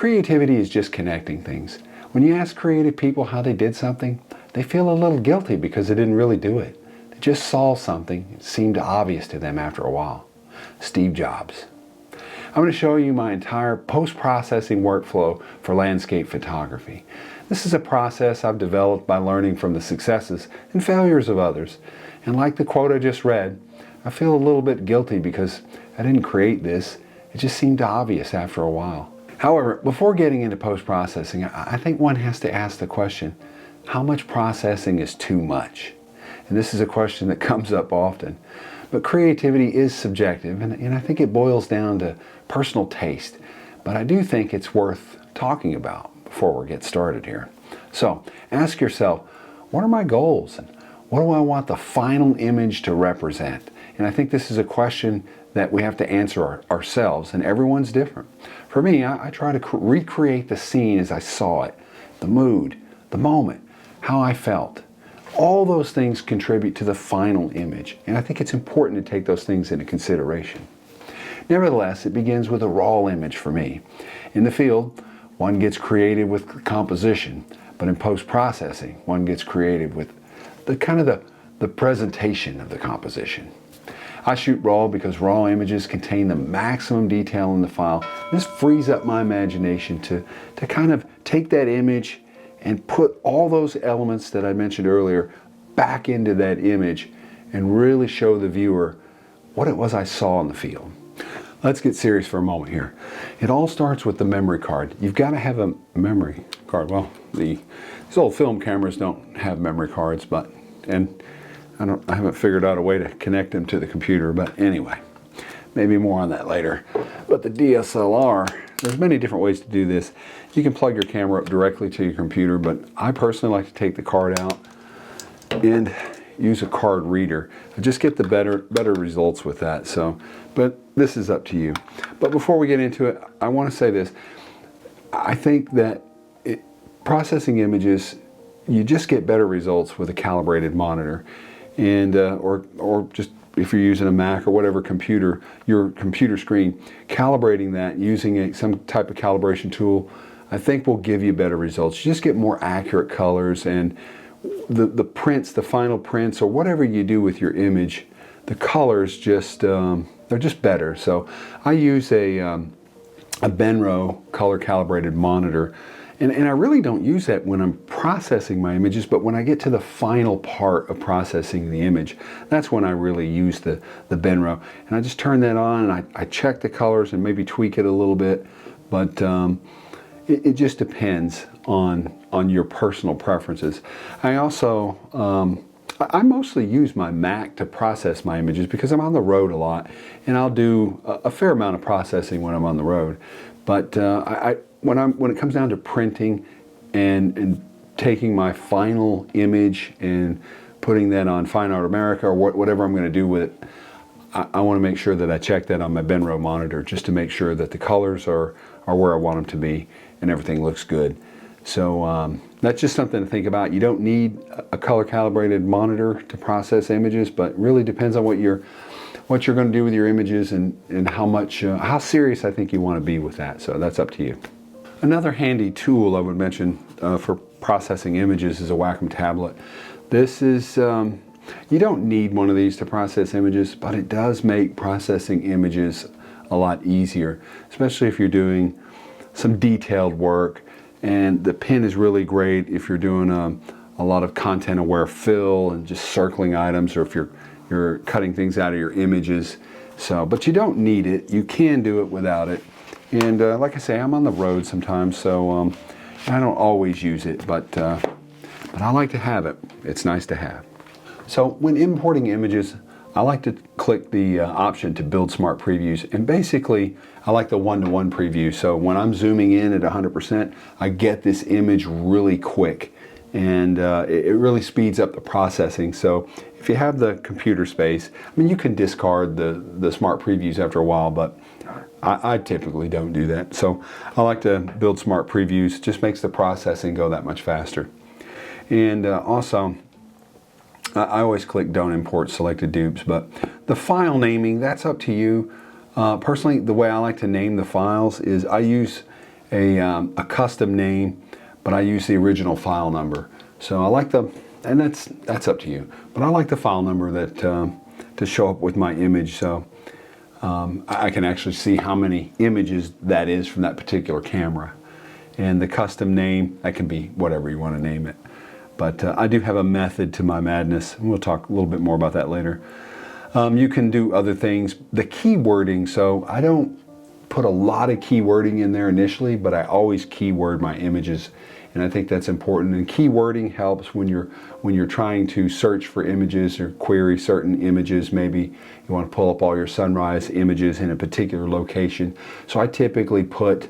Creativity is just connecting things. When you ask creative people how they did something, they feel a little guilty because they didn't really do it. They just saw something. It seemed obvious to them after a while. Steve Jobs. I'm going to show you my entire post-processing workflow for landscape photography. This is a process I've developed by learning from the successes and failures of others. And like the quote I just read, I feel a little bit guilty because I didn't create this. It just seemed obvious after a while. However, before getting into post-processing, I think one has to ask the question, how much processing is too much? And this is a question that comes up often. But creativity is subjective, and I think it boils down to personal taste. But I do think it's worth talking about before we get started here. So ask yourself, what are my goals? And what do I want the final image to represent? And I think this is a question that we have to answer ourselves, and everyone's different. For me, I try to recreate the scene as I saw it, the mood, the moment, how I felt. All those things contribute to the final image, and I think it's important to take those things into consideration. Nevertheless, it begins with a raw image for me. In the field, one gets creative with composition, but in post-processing, one gets creative with the presentation of the composition. I shoot raw because raw images contain the maximum detail in the file. This frees up my imagination to kind of take that image and put all those elements that I mentioned earlier back into that image and really show the viewer what it was I saw in the field. Let's get serious for a moment here. It all starts with the memory card. You've got to have a memory card. Well, these old film cameras don't have memory cards, and I haven't figured out a way to connect them to the computer, but anyway, maybe more on that later. But the DSLR, there's many different ways to do this. You can plug your camera up directly to your computer, but I personally like to take the card out and use a card reader. I just get the better results with that. So, but this is up to you. But before we get into it, I want to say this. I think that processing images, you just get better results with a calibrated monitor, and or just if you're using a Mac or whatever computer, your computer screen, calibrating that using some type of calibration tool, I think will give you better results. You just get more accurate colors, and the prints, the final prints, or whatever you do with your image, the colors just they're just better. So I use a BenQ color calibrated monitor. And I really don't use that when I'm processing my images, but when I get to the final part of processing the image, that's when I really use the BenQ. And I just turn that on and I check the colors and maybe tweak it a little bit, but it just depends on your personal preferences. I also, I mostly use my Mac to process my images because I'm on the road a lot, and I'll do a fair amount of processing when I'm on the road. But when it comes down to printing and taking my final image and putting that on Fine Art America or whatever I'm going to do with it, I want to make sure that I check that on my BenQ monitor just to make sure that the colors are where I want them to be and everything looks good. So that's just something to think about. You don't need a color calibrated monitor to process images, but it really depends on what you're going to do with your images and how serious I think you want to be with that. So that's up to you. Another handy tool I would mention for processing images is a Wacom tablet. This is, you don't need one of these to process images, but it does make processing images a lot easier, especially if you're doing some detailed work. And the pen is really great if you're doing a lot of content aware fill and just circling items, or if you're cutting things out of your images. So, but you don't need it. You can do it without it. And like I say, I'm on the road sometimes, so I don't always use it, but I like to have it. It's nice to have. So when importing images, I like to click the option to build smart previews, and basically I like the one-to-one preview. So when I'm zooming in at 100%, I get this image really quick, and it really speeds up the processing. So if you have the computer space, I mean, you can discard the smart previews after a while, but I typically don't do that. So I like to build smart previews. It just makes the processing go that much faster. And also, I always click don't import selected dupes, but the file naming, that's up to you. Personally, the way I like to name the files is I use a custom name, but I use the original file number. So I like and that's up to you, but I like the file number that to show up with my image, so I can actually see how many images that is from that particular camera. And the custom name, that can be whatever you want to name it. But I do have a method to my madness, and we'll talk a little bit more about that later. You can do other things. The keywording, so I don't put a lot of keywording in there initially, but I always keyword my images, and I think that's important. And keywording helps when you're trying to search for images or query certain images. Maybe you want to pull up all your sunrise images in a particular location. So I typically put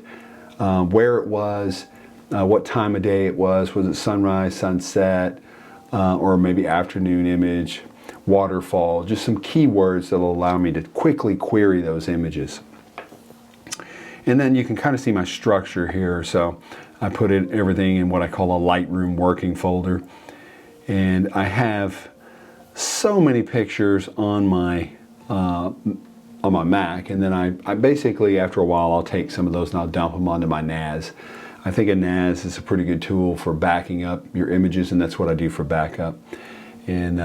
where it was, what time of day it was it sunrise, sunset, or maybe afternoon image, waterfall, just some keywords that will allow me to quickly query those images. And then you can kind of see my structure here. So I put everything in what I call a Lightroom working folder. And I have so many pictures on my Mac, and then I basically, after a while, I'll take some of those and I'll dump them onto my NAS. I think a NAS is a pretty good tool for backing up your images, and that's what I do for backup. And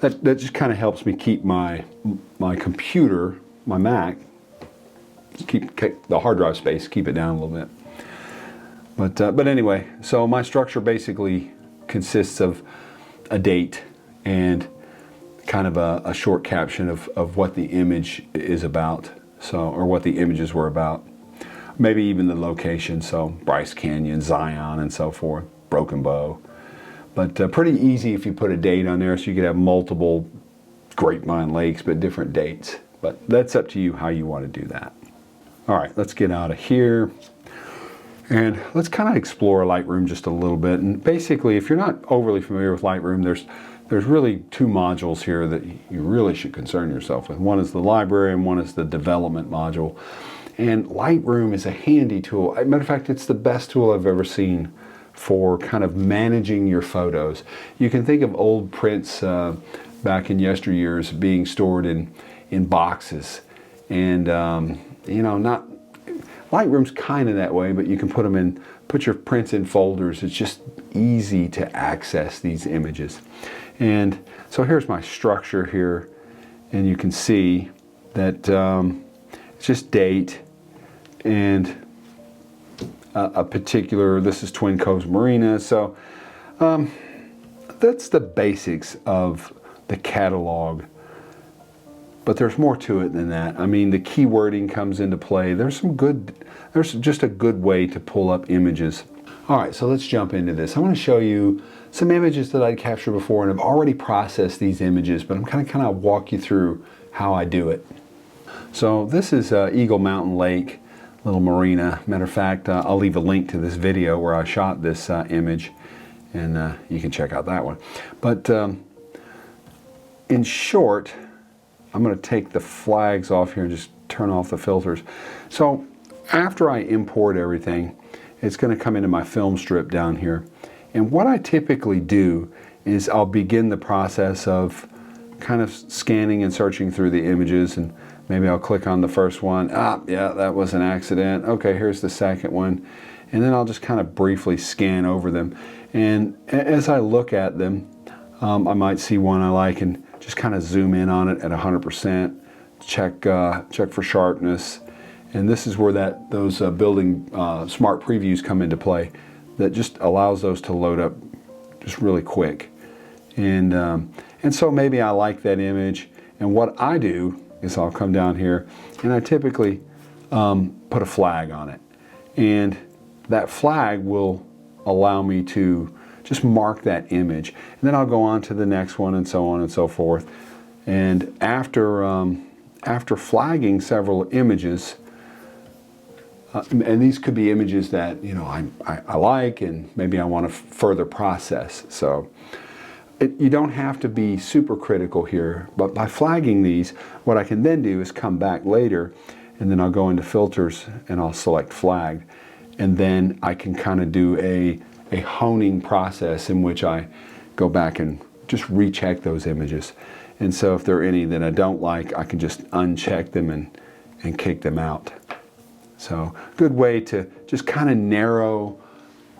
that just kind of helps me keep my computer, my Mac, keep the hard drive space, keep it down a little bit. But anyway, so my structure basically consists of a date and kind of a short caption of what the image is about, or what the images were about. Maybe even the location, so Bryce Canyon, Zion, and so forth, Broken Bow. But pretty easy if you put a date on there, so you could have multiple Grapevine Lakes, but different dates. But that's up to you how you want to do that. All right, let's get out of here. And let's kind of explore Lightroom just a little bit. And basically, if you're not overly familiar with Lightroom, there's really two modules here that you really should concern yourself with. One is the library and one is the development module. And Lightroom is a handy tool. As a matter of fact, it's the best tool I've ever seen for kind of managing your photos. You can think of old prints back in yesteryears being stored in boxes. And, Lightroom's kind of that way, but you can put your prints in folders. It's just easy to access these images. And so here's my structure here, and you can see that it's just date and a particular, this is Twin Coves Marina. So that's the basics of the catalog. But there's more to it than that. I mean, the keywording comes into play. There's just a good way to pull up images. All right, so let's jump into this. I want to show you some images that I'd captured before, and I've already processed these images, but I'm kind of walk you through how I do it. So this is Eagle Mountain Lake, little marina. Matter of fact, I'll leave a link to this video where I shot this image, and you can check out that one. But in short, I'm going to take the flags off here and just turn off the filters. So after I import everything, it's going to come into my film strip down here. And what I typically do is I'll begin the process of kind of scanning and searching through the images, and maybe I'll click on the first one. Yeah, that was an accident. Okay, here's the second one. And then I'll just kind of briefly scan over them. And as I look at them, I might see one I like and just kind of zoom in on it at 100%, check for sharpness. And this is where those building smart previews come into play. That just allows those to load up just really quick. And so maybe I like that image, and what I do is I'll come down here and I typically put a flag on it. And that flag will allow me to just mark that image. And then I'll go on to the next one and so on and so forth. And after flagging several images, and these could be images that I like and maybe I want to further process. So you don't have to be super critical here, but by flagging these, what I can then do is come back later and then I'll go into filters and I'll select flagged, and then I can kind of do a honing process in which I go back and just recheck those images. And so if there are any that I don't like, I can just uncheck them and kick them out. So good way to just kind of narrow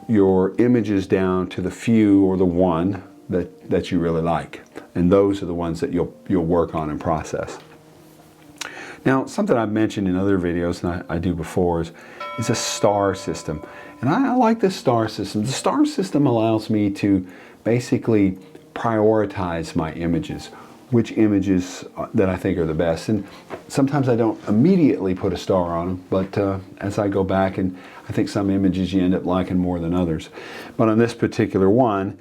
your images down to the few or the one that you really like. And those are the ones that you'll work on and process. Now, something I've mentioned in other videos, and I do before, is a star system. And I like this star system. The star system allows me to basically prioritize my images, which images that I think are the best. And sometimes I don't immediately put a star on them, but as I go back, and I think some images you end up liking more than others. But on this particular one,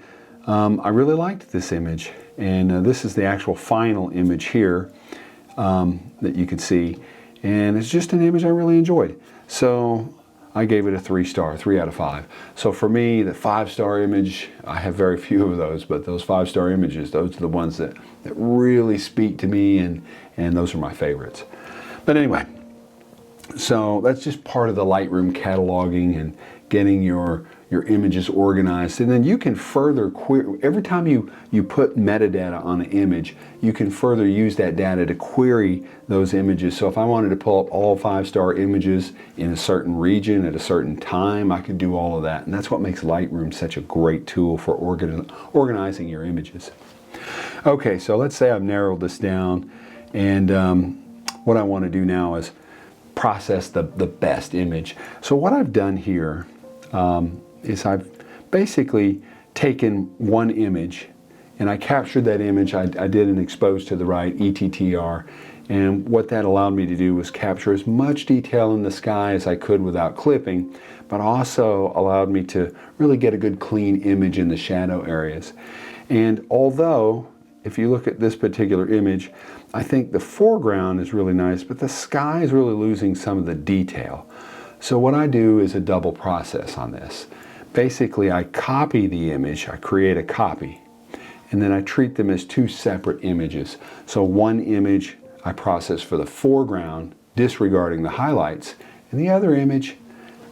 I really liked this image. And this is the actual final image here that you can see. And it's just an image I really enjoyed. So I gave it a 3-star, 3 out of 5. So for me, the 5-star image, I have very few of those, but those 5-star images, those are the ones that really speak to me, and those are my favorites. But anyway, so that's just part of the Lightroom cataloging and getting your images organized. And then you can further query, every time you put metadata on an image, you can further use that data to query those images. So if I wanted to pull up all 5-star images in a certain region at a certain time, I could do all of that. And that's what makes Lightroom such a great tool for organizing your images. Okay, so let's say I've narrowed this down, and what I want to do now is process the best image. So what I've done here is I've basically taken one image and I captured that image. I did an expose to the right, ETTR, and what that allowed me to do was capture as much detail in the sky as I could without clipping, but also allowed me to really get a good clean image in the shadow areas. And although, if you look at this particular image, I think the foreground is really nice, but the sky is really losing some of the detail. So what I do is a double process on this. Basically, I copy the image, I create a copy, and then I treat them as 2 separate images. So one image I process for the foreground, disregarding the highlights, and the other image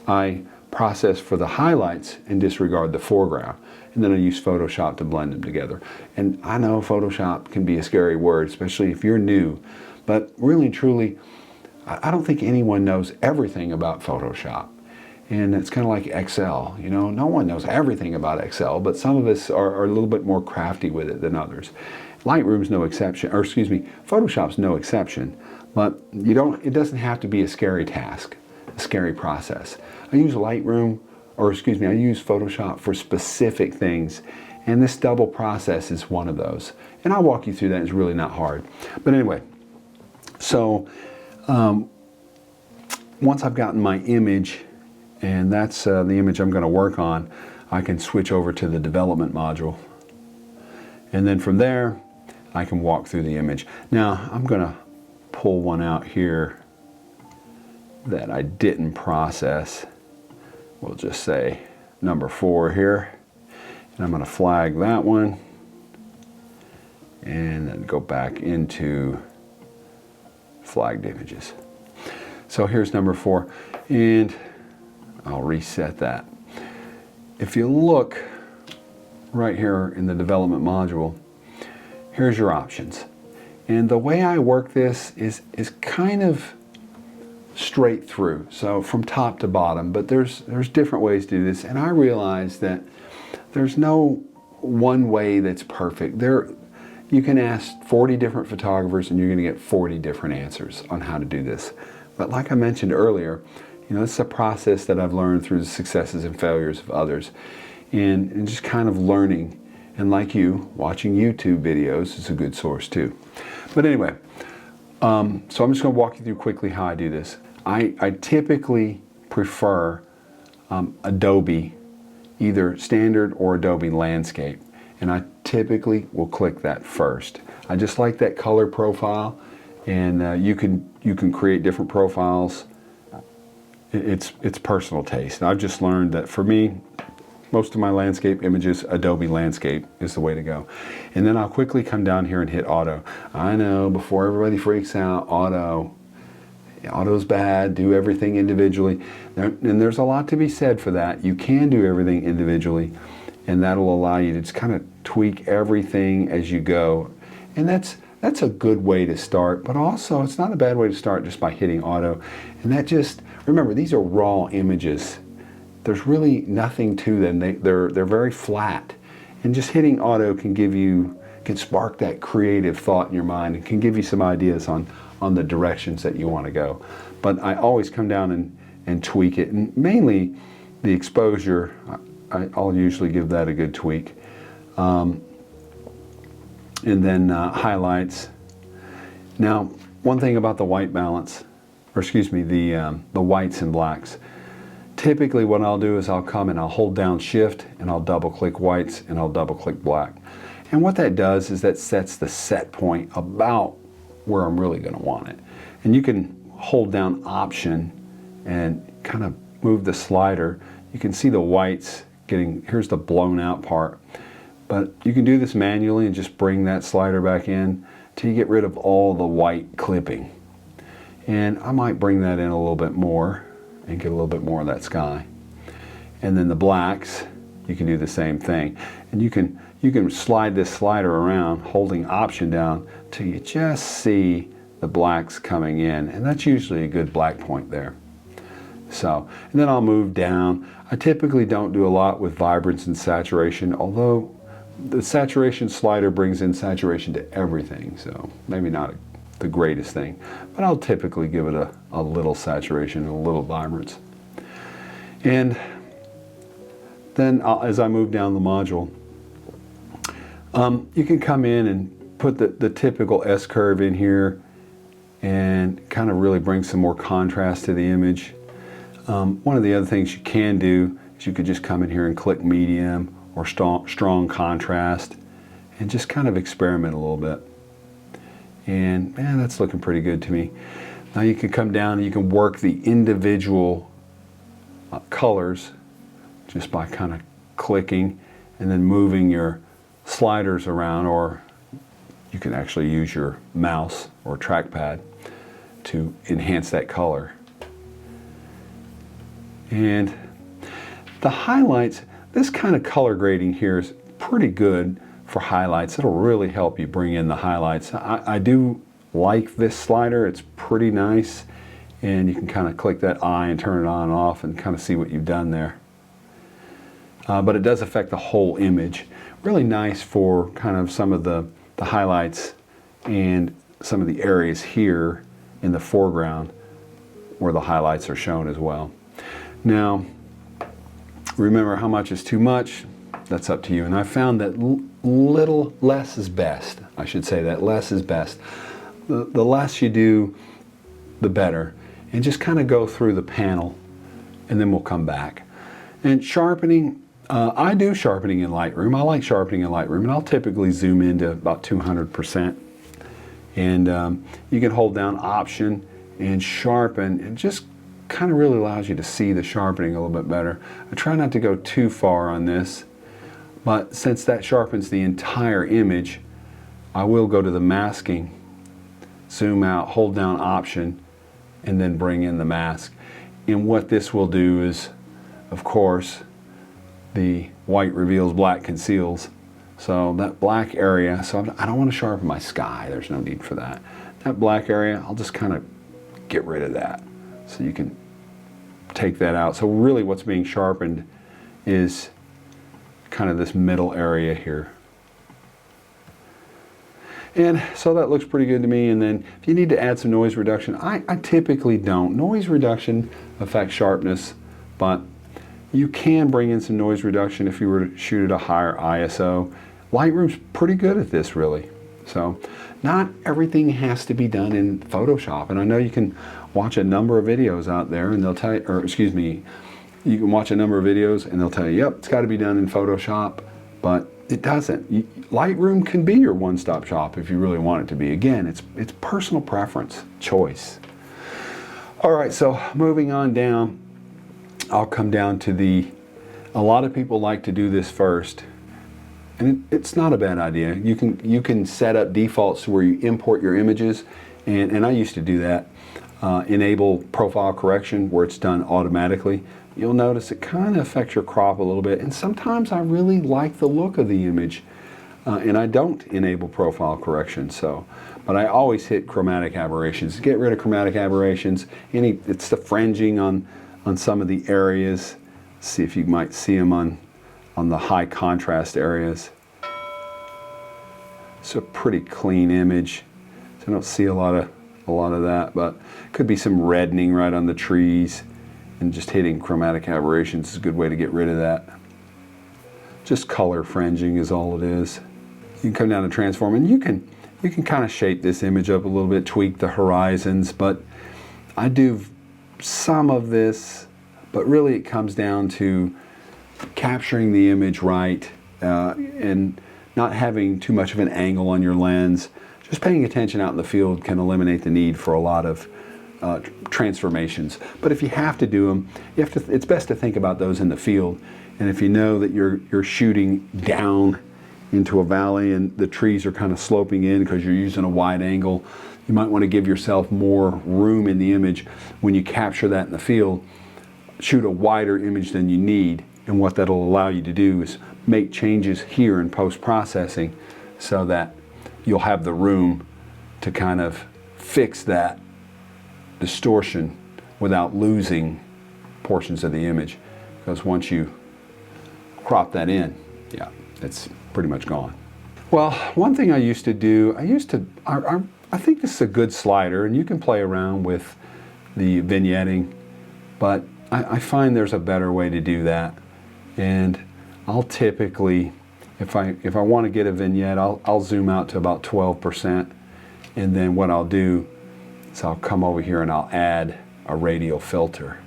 I process for the highlights and disregard the foreground. And then I use Photoshop to blend them together. And I know Photoshop can be a scary word, especially if you're new, but really and truly, I don't think anyone knows everything about Photoshop. And it's kind of like Excel, you know, no one knows everything about Excel, but some of us are a little bit more crafty with it than others. Lightroom's no exception, or excuse me, Photoshop's no exception, but it doesn't have to be a scary task, a scary process. I use Lightroom, or excuse me, I use Photoshop for specific things, and this double process is one of those. And I'll walk you through that. It's really not hard. But anyway, so once I've gotten my image, and that's the image I'm going to work on, I can switch over to the development module. And then from there, I can walk through the image. Now, I'm going to pull one out here that I didn't process. We'll just say number 4 here. And I'm going to flag that one. And then go back into flagged images. So here's number 4. And I'll reset that. If you look right here in the development module, here's your options. And the way I work this is kind of straight through, so from top to bottom, but there's different ways to do this, and I realize that there's no one way that's perfect. You can ask 40 different photographers and you're going to get 40 different answers on how to do this. But like I mentioned earlier, you know, it's a process that I've learned through the successes and failures of others, and just kind of learning. And like you, watching YouTube videos is a good source too. But anyway, so I'm just going to walk you through quickly how I do this. I typically prefer Adobe, either standard or Adobe landscape, and I typically will click that first. I just like that color profile, and you can create different profiles. It's personal taste. And I've just learned that for me, most of my landscape images, Adobe Landscape is the way to go. And then I'll quickly come down here and hit auto. I know, before everybody freaks out, auto's bad, do everything individually. And there's a lot to be said for that. You can do everything individually, and that'll allow you to just kind of tweak everything as you go. And that's a good way to start, but also it's not a bad way to start just by hitting auto. And that just Remember, these are raw images. There's really nothing to them. They're very flat. And just hitting auto can spark that creative thought in your mind and can give you some ideas on the directions that you want to go. But I always come down and tweak it. And mainly the exposure, I'll usually give that a good tweak. And then highlights. Now, one thing about the white balance, or excuse me, the whites and blacks. Typically what I'll do is I'll come and I'll hold down shift and I'll double click whites and I'll double click black. And what that does is that sets the set point about where I'm really going to want it. And you can hold down option and kind of move the slider. You can see the whites here's the blown out part. But you can do this manually and just bring that slider back in till you get rid of all the white clipping. And I might bring that in a little bit more and get a little bit more of that sky. And then the blacks, you can do the same thing. And you can slide this slider around, holding option down till you just see the blacks coming in. And that's usually a good black point there. So, and then I'll move down. I typically don't do a lot with vibrance and saturation, although the saturation slider brings in saturation to everything, so maybe not the greatest thing, but I'll typically give it a little saturation and a little vibrance. And then as I move down the module, you can come in and put the typical S-curve in here and kind of really bring some more contrast to the image. One of the other things you can do is you could just come in here and click medium or strong contrast and just kind of experiment a little bit. And man, that's looking pretty good to me. Now you can come down and you can work the individual colors just by kind of clicking and then moving your sliders around, or you can actually use your mouse or trackpad to enhance that color. And the highlights, this kind of color grading here is pretty good for highlights. It'll really help you bring in the highlights. I do like this slider. It's pretty nice, and you can kind of click that eye and turn it on and off and kind of see what you've done there. But it does affect the whole image. Really nice for kind of some of the highlights and some of the areas here in the foreground where the highlights are shown as well. Now, remember, how much is too much? That's up to you. And I found that less is best. I should say that less is best. The less you do, the better. And just kind of go through the panel, and then we'll come back. And sharpening, I do sharpening in Lightroom. I like sharpening in Lightroom, and I'll typically zoom into about 200%. And you can hold down Option and Sharpen, and just kind of really allows you to see the sharpening a little bit better. I try not to go too far on this, but since that sharpens the entire image, I will go to the masking, zoom out, hold down Option, and then bring in the mask. And what this will do is, of course, the white reveals, black conceals. So that black area, so I don't want to sharpen my sky, there's no need for that. That black area, I'll just kind of get rid of that. So you can take that out. So really what's being sharpened is kind of this middle area here. And so that looks pretty good to me. And then if you need to add some noise reduction, I typically don't. Noise reduction affects sharpness, but you can bring in some noise reduction if you were to shoot at a higher ISO. Lightroom's pretty good at this, really. So not everything has to be done in Photoshop. And I know you can watch a number of videos out there and they'll tell you, or excuse me, you can watch a number of videos and they'll tell you, yep, it's got to be done in Photoshop, but it doesn't. Lightroom can be your one-stop shop if you really want it to be. Again, it's personal preference, choice. All right, so moving on down, I'll come down to a lot of people like to do this first, and it's not a bad idea. You can set up defaults to where you import your images, and I used to do that. Enable profile correction where it's done automatically. You'll notice it kind of affects your crop a little bit, and sometimes I really like the look of the image, and I don't enable profile correction. So, But I always hit chromatic aberrations. Get rid of chromatic aberrations. It's the fringing on some of the areas. See if you might see them on the high contrast areas. It's a pretty clean image. So I don't see a lot of that, but could be some reddening right on the trees, and just hitting chromatic aberrations is a good way to get rid of that. Just color fringing is all it is. You can come down to transform, and you can kind of shape this image up a little bit, tweak the horizons, but I do some of this, but really it comes down to capturing the image right, and not having too much of an angle on your lens. Just paying attention out in the field can eliminate the need for a lot of transformations. But if you have to do them, it's best to think about those in the field. And if you know that you're shooting down into a valley and the trees are kind of sloping in because you're using a wide angle, you might want to give yourself more room in the image. When you capture that in the field, shoot a wider image than you need, and what that'll allow you to do is make changes here in post-processing so that you'll have the room to kind of fix that distortion without losing portions of the image. Because once you crop that in, yeah, it's pretty much gone. Well, one thing I used to do, I think this is a good slider, and you can play around with the vignetting, but I find there's a better way to do that. And I'll typically, if I want to get a vignette, I'll zoom out to about 12%, and then what I'll do is I'll come over here and I'll add a radial filter.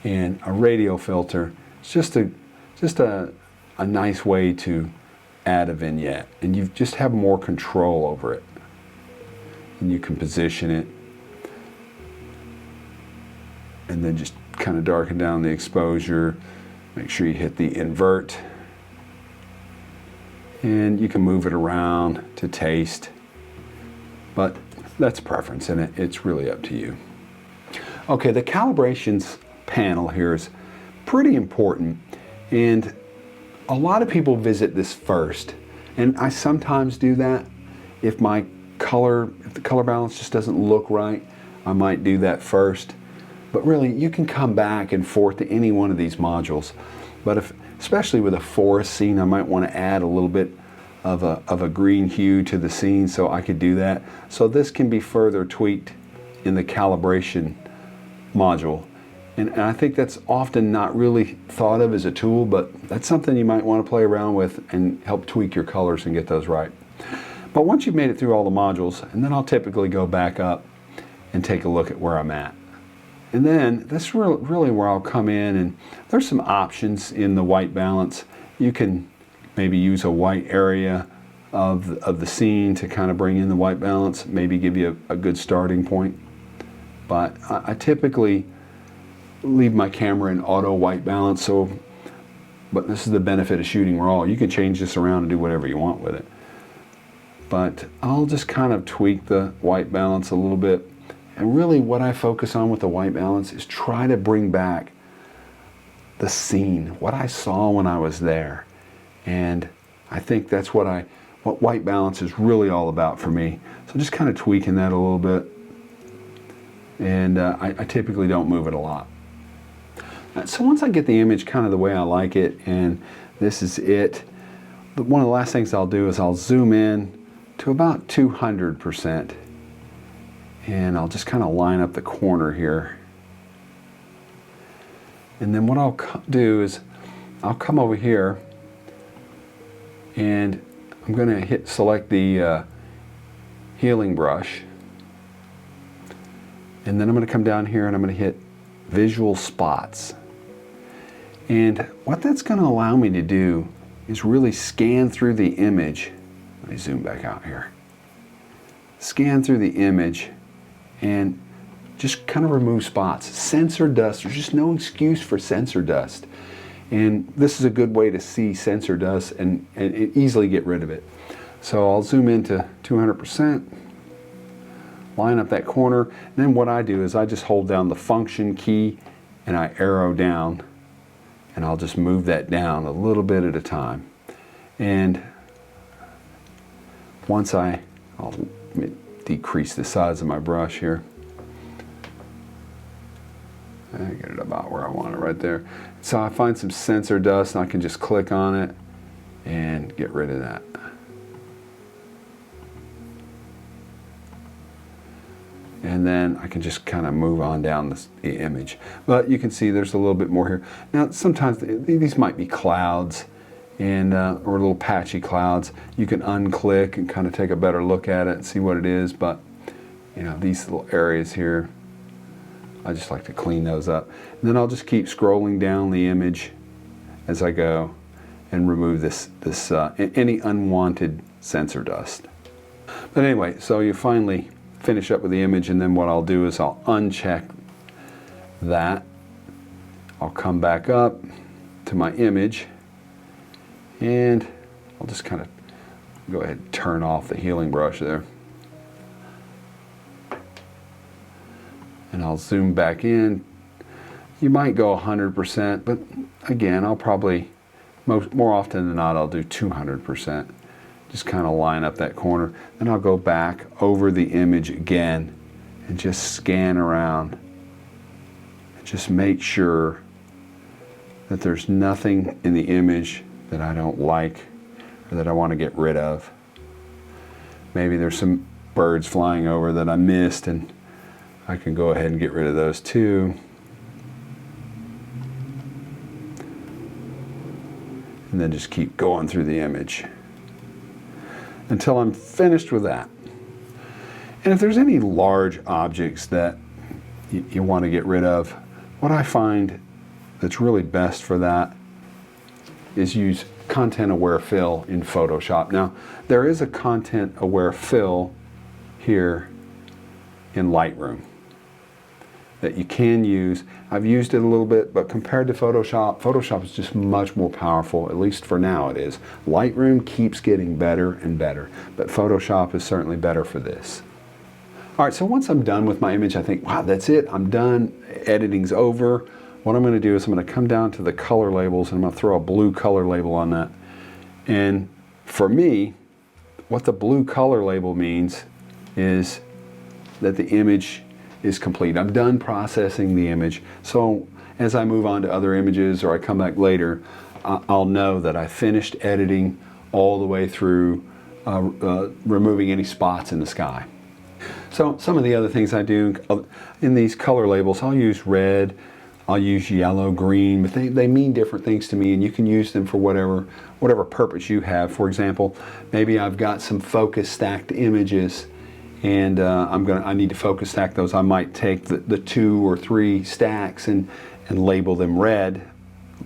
And a radial filter is just a nice way to add a vignette, and you just have more control over it, and you can position it and then just kind of darken down the exposure. Make sure you hit the invert, and you can move it around to taste, but that's preference, and it's really up to you. Okay, the calibrations panel here is pretty important, and a lot of people visit this first, and I sometimes do that. If the color balance just doesn't look right, I might do that first. But really, you can come back and forth to any one of these modules. But especially with a forest scene, I might want to add a little bit of a green hue to the scene, so I could do that. So this can be further tweaked in the calibration module. And I think that's often not really thought of as a tool, but that's something you might want to play around with and help tweak your colors and get those right. But once you've made it through all the modules, and then I'll typically go back up and take a look at where I'm at. And then that's really where I'll come in, and there's some options in the white balance. You can maybe use a white area of the scene to kind of bring in the white balance, maybe give you a good starting point. But I typically leave my camera in auto white balance, but this is the benefit of shooting raw. You can change this around and do whatever you want with it. But I'll just kind of tweak the white balance a little bit. And really what I focus on with the white balance is try to bring back the scene, what I saw when I was there. And I think that's what white balance is really all about for me. So just kind of tweaking that a little bit. And I typically don't move it a lot. So once I get the image kind of the way I like it, and this is it, one of the last things I'll do is I'll zoom in to about 200%. And I'll just kind of line up the corner here. And then what I'll do is I'll come over here, and I'm going to select the healing brush. And then I'm going to come down here and I'm going to hit visual spots. And what that's going to allow me to do is really scan through the image. Let me zoom back out here. Scan through the image and just kind of remove spots. Sensor dust, there's just no excuse for sensor dust. And this is a good way to see sensor dust and easily get rid of it. So I'll zoom into 200%, line up that corner, and then what I do is I just hold down the function key and I arrow down, and I'll just move that down a little bit at a time. And once I'll Let me decrease the size of my brush here. I get it about where I want it, right there. So I find some sensor dust and I can just click on it and get rid of that. And then I can just kind of move on down the image. But you can see there's a little bit more here. Now sometimes these might be clouds and or little patchy clouds. You can unclick and kind of take a better look at it and see what it is. But you know, these little areas here, I just like to clean those up. And then I'll just keep scrolling down the image as I go and remove any unwanted sensor dust. But anyway, so you finally finish up with the image, and then what I'll do is I'll uncheck that. I'll come back up to my image and I'll just kind of go ahead and turn off the healing brush there. And I'll zoom back in. You might go 100%, but again, I'll probably, more often than not, I'll do 200%. Just kind of line up that corner. Then I'll go back over the image again and just scan around. And just make sure that there's nothing in the image that I don't like or that I want to get rid of. Maybe there's some birds flying over that I missed, and I can go ahead and get rid of those too. And then just keep going through the image until I'm finished with that. And if there's any large objects that you want to get rid of, what I find that's really best for that is use content aware fill in Photoshop. Now, there is a content aware fill here in Lightroom that you can use. I've used it a little bit, but compared to Photoshop, Photoshop is just much more powerful, at least for now it is. Lightroom keeps getting better and better, but Photoshop is certainly better for this. All right, so once I'm done with my image, I think, wow, that's it, I'm done, editing's over. What I'm gonna do is I'm gonna come down to the color labels and I'm gonna throw a blue color label on that. And for me, what the blue color label means is that the image is complete. I'm done processing the image. So as I move on to other images or I come back later, I'll know that I finished editing all the way through removing any spots in the sky. So some of the other things I do in these color labels, I'll use red, I'll use yellow, green, but they mean different things to me, and you can use them for whatever purpose you have. For example, maybe I've got some focus stacked images and I need to focus stack those. I might take the 2 or 3 stacks and label them red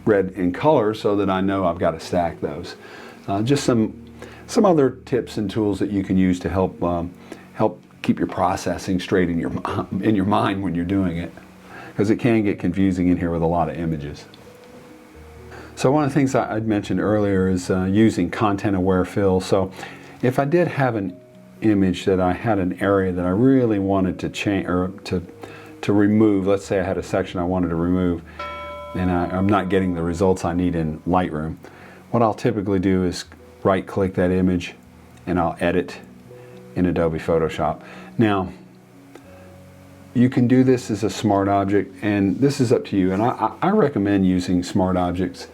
in color so that I know I've got to stack those. Just some other tips and tools that you can use to help keep your processing straight in your mind when you're doing it, because it can get confusing in here with a lot of images. So one of the things I'd mentioned earlier is using content aware fill. So if I did have an image that I had an area that I really wanted to change or to remove, let's say I had a section I wanted to remove and I'm not getting the results I need in Lightroom, what I'll typically do is right click that image and I'll edit in Adobe Photoshop. Now you can do this as a smart object, and this is up to you, and I recommend using smart objects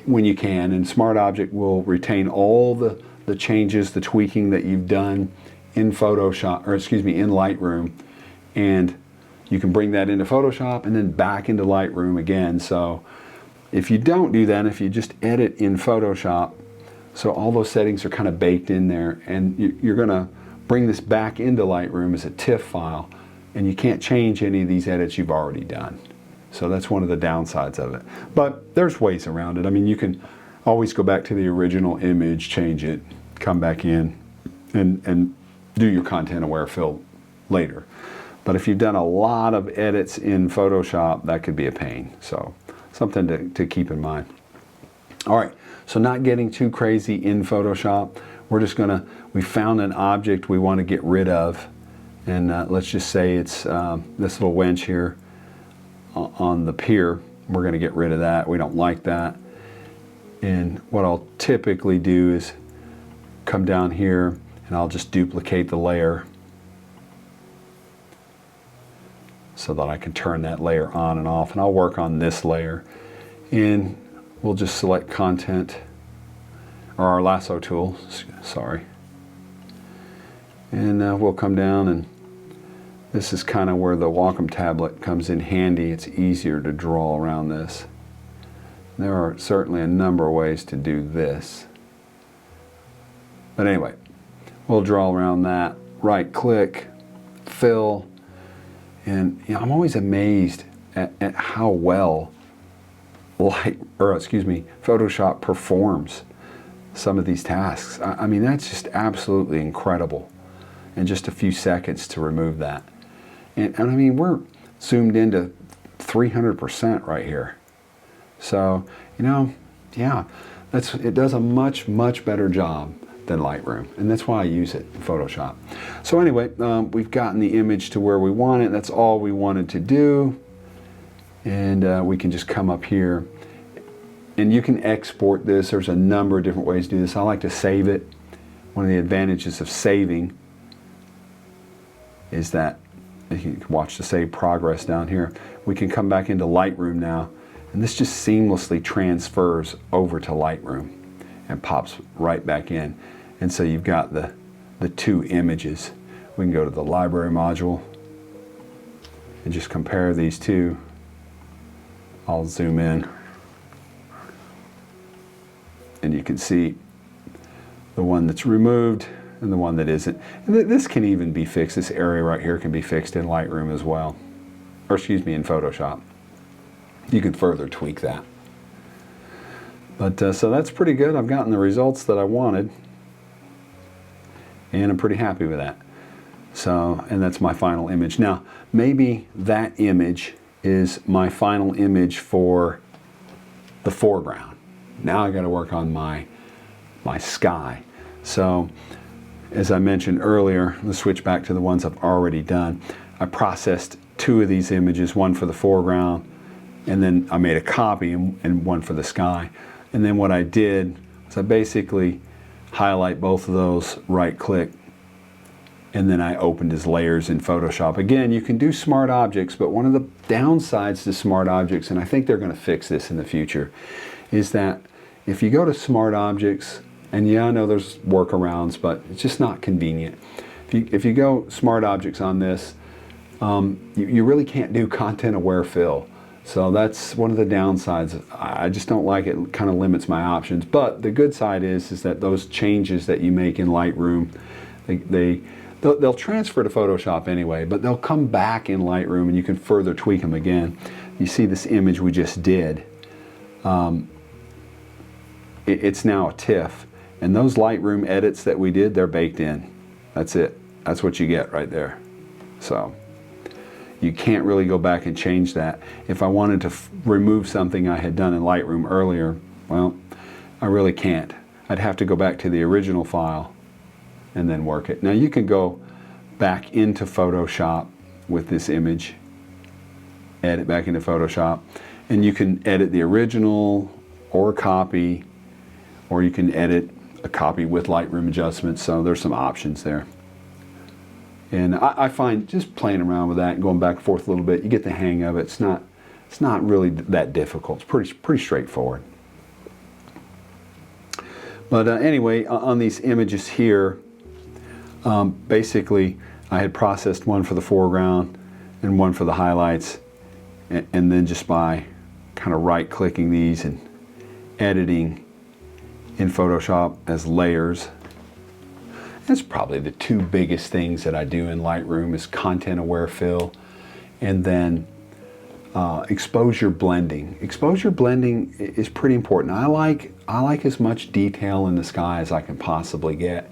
when you can, and smart object will retain all the changes, the tweaking that you've done in Photoshop, or excuse me, in Lightroom, and you can bring that into Photoshop and then back into Lightroom again. So if you don't do that, if you just edit in Photoshop, so all those settings are kind of baked in there, and you're gonna bring this back into Lightroom as a TIFF file, and you can't change any of these edits you've already done. So that's one of the downsides of it. But there's ways around it. I mean, you can always go back to the original image, change it, come back in, and do your content aware fill later. But if you've done a lot of edits in Photoshop, that could be a pain. So something to keep in mind. All right, so not getting too crazy in Photoshop. We found an object we want to get rid of. And let's just say it's this little wench here on the pier. We're going to get rid of that. We don't like that. And what I'll typically do is come down here and I'll just duplicate the layer so that I can turn that layer on and off, and I'll work on this layer. And we'll just select content, or our lasso tool, sorry. And we'll come down, and this is kind of where the Wacom tablet comes in handy. It's easier to draw around this. There are certainly a number of ways to do this. But anyway, we'll draw around that, right click, fill, and you know, I'm always amazed at how well Photoshop performs some of these tasks. I mean, that's just absolutely incredible. In just a few seconds to remove that. And I mean, we're zoomed into 300% right here. So, you know, yeah, it does a much, much better job than Lightroom, and that's why I use it in Photoshop. So anyway, we've gotten the image to where we want it. That's all we wanted to do, and we can just come up here, and you can export this. There's a number of different ways to do this. I like to save it. One of the advantages of saving is that you can watch the save progress down here. We can come back into Lightroom now, and this just seamlessly transfers over to Lightroom and pops right back in. And so you've got the two images. We can go to the library module and just compare these two. I'll zoom in, and you can see the one that's removed and the one that isn't. And this can even be fixed. This area right here can be fixed in Lightroom as well. Or excuse me, in Photoshop. You can further tweak that. But so that's pretty good. I've gotten the results that I wanted, and I'm pretty happy with that. So, and that's my final image. Now, maybe that image is my final image for the foreground. Now I got to work on my sky. So, as I mentioned earlier, let's switch back to the ones I've already done. I processed two of these images, one for the foreground, and then I made a copy and one for the sky. And then what I did was I basically highlight both of those, right click, and then I opened as layers in Photoshop. Again, you can do smart objects, but one of the downsides to smart objects, and I think they're going to fix this in the future, is that if you go to smart objects, and yeah, I know there's workarounds, but it's just not convenient. If you go smart objects on this, you really can't do content aware fill. So that's one of the downsides. I just don't like it. It kind of limits my options. But the good side is that those changes that you make in Lightroom, they'll transfer to Photoshop anyway, but they'll come back in Lightroom and you can further tweak them again. You see this image we just did. It's now a TIFF. And those Lightroom edits that we did, they're baked in. That's it. That's what you get right there. So you can't really go back and change that. If I wanted to remove something I had done in Lightroom earlier, well, I really can't. I'd have to go back to the original file and then work it. Now you can go back into Photoshop with this image, edit back into Photoshop, and you can edit the original or copy, or you can edit a copy with Lightroom adjustments. So there's some options there. And I find just playing around with that and going back and forth a little bit, you get the hang of it. It's not really that difficult. It's pretty straightforward. But anyway, on these images here, basically I had processed one for the foreground and one for the highlights, and then just by kind of right clicking these and editing in Photoshop as layers. That's probably the two biggest things that I do in Lightroom is content aware fill and then exposure blending. Exposure blending is pretty important. I like as much detail in the sky as I can possibly get.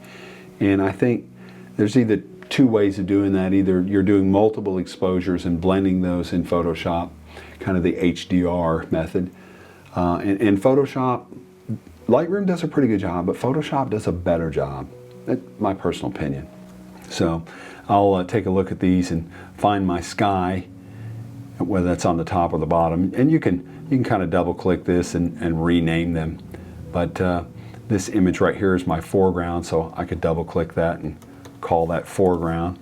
And I think there's either two ways of doing that. Either you're doing multiple exposures and blending those in Photoshop, kind of the HDR method. In Photoshop, Lightroom does a pretty good job, but Photoshop does a better job. That's my personal opinion. So I'll take a look at these and find my sky, whether that's on the top or the bottom. And you can kind of double click this and rename them. But this image right here is my foreground, so I could double click that and call that foreground.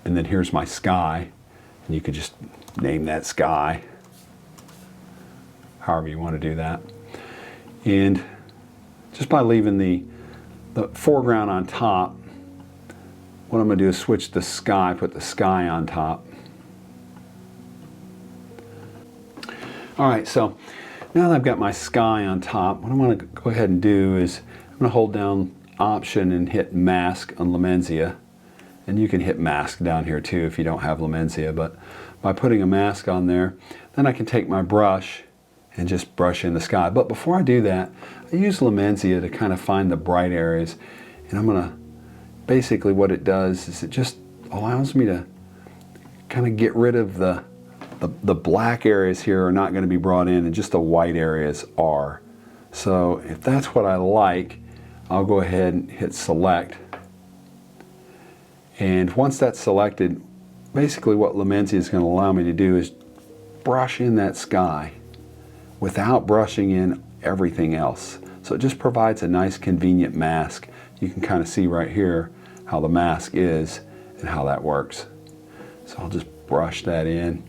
And then here's my sky, and you could just name that sky, however you want to do that. And just by leaving the foreground on top, what I'm going to do is switch the sky, put the sky on top. Alright, so now that I've got my sky on top, what I want to go ahead and do is I'm going to hold down Option and hit Mask on Lumenzia. And you can hit Mask down here too if you don't have Lumenzia, but by putting a mask on there, then I can take my brush and just brush in the sky. But before I do that, I use Lumenzia to kind of find the bright areas, and I'm going to, basically what it does is it just allows me to kind of get rid of the black areas here are not going to be brought in, and just the white areas are. So if that's what I like, I'll go ahead and hit Select. And once that's selected, basically what Lumenzia is going to allow me to do is brush in that sky without brushing in everything else. So it just provides a nice convenient mask. You can kind of see right here how the mask is and how that works. So I'll just brush that in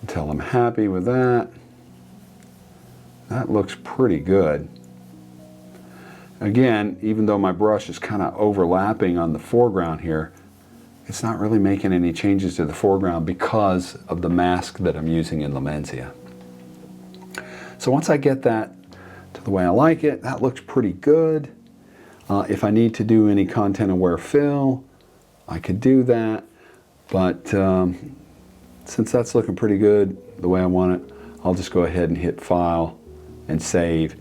until I'm happy with that. That looks pretty good. Again, even though my brush is kind of overlapping on the foreground here, it's not really making any changes to the foreground because of the mask that I'm using in Lumenzia. So once I get that to the way I like it, that looks pretty good. If I need to do any content aware fill, I could do that. But since that's looking pretty good the way I want it, I'll just go ahead and hit File and Save.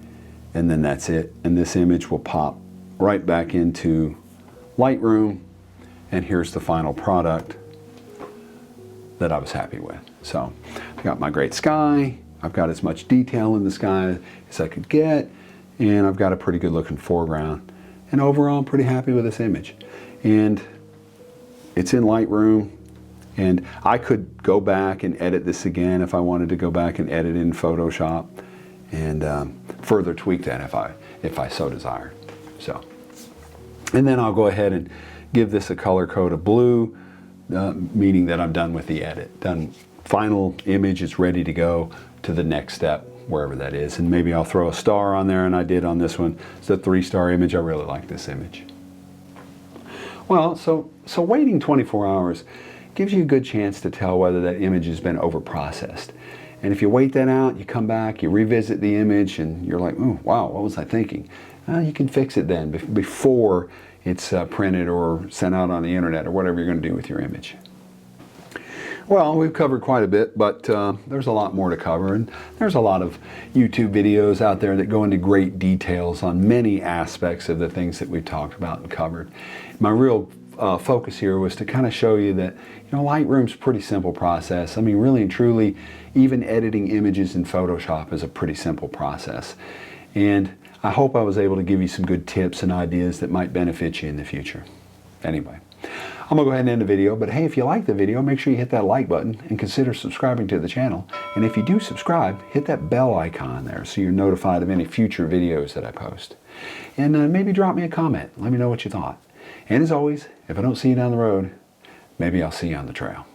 And then that's it. And this image will pop right back into Lightroom. And here's the final product that I was happy with. So I got my great sky. I've got as much detail in the sky as I could get. And I've got a pretty good looking foreground. And overall, I'm pretty happy with this image. And it's in Lightroom. And I could go back and edit this again if I wanted to go back and edit in Photoshop. And further tweak that if I so desired. So, and then I'll go ahead and give this a color code of blue, meaning that I'm done with the edit. Final image is ready to go to the next step, wherever that is. And maybe I'll throw a star on there, and I did on this one. It's a 3-star image. I really like this image. Well, so waiting 24 hours gives you a good chance to tell whether that image has been over-processed. And if you wait that out, you come back, you revisit the image, and you're like, oh, wow, what was I thinking? You can fix it then before it's printed or sent out on the internet or whatever you're going to do with your image. Well, we've covered quite a bit, but there's a lot more to cover, and there's a lot of YouTube videos out there that go into great details on many aspects of the things that we've talked about and covered. My real focus here was to kind of show you that, you know, Lightroom's a pretty simple process. I mean, really and truly, even editing images in Photoshop is a pretty simple process. And I hope I was able to give you some good tips and ideas that might benefit you in the future. Anyway, I'm going to go ahead and end the video, but hey, if you like the video, make sure you hit that like button and consider subscribing to the channel. And if you do subscribe, hit that bell icon there so you're notified of any future videos that I post. And maybe drop me a comment. Let me know what you thought. And as always, if I don't see you down the road, maybe I'll see you on the trail.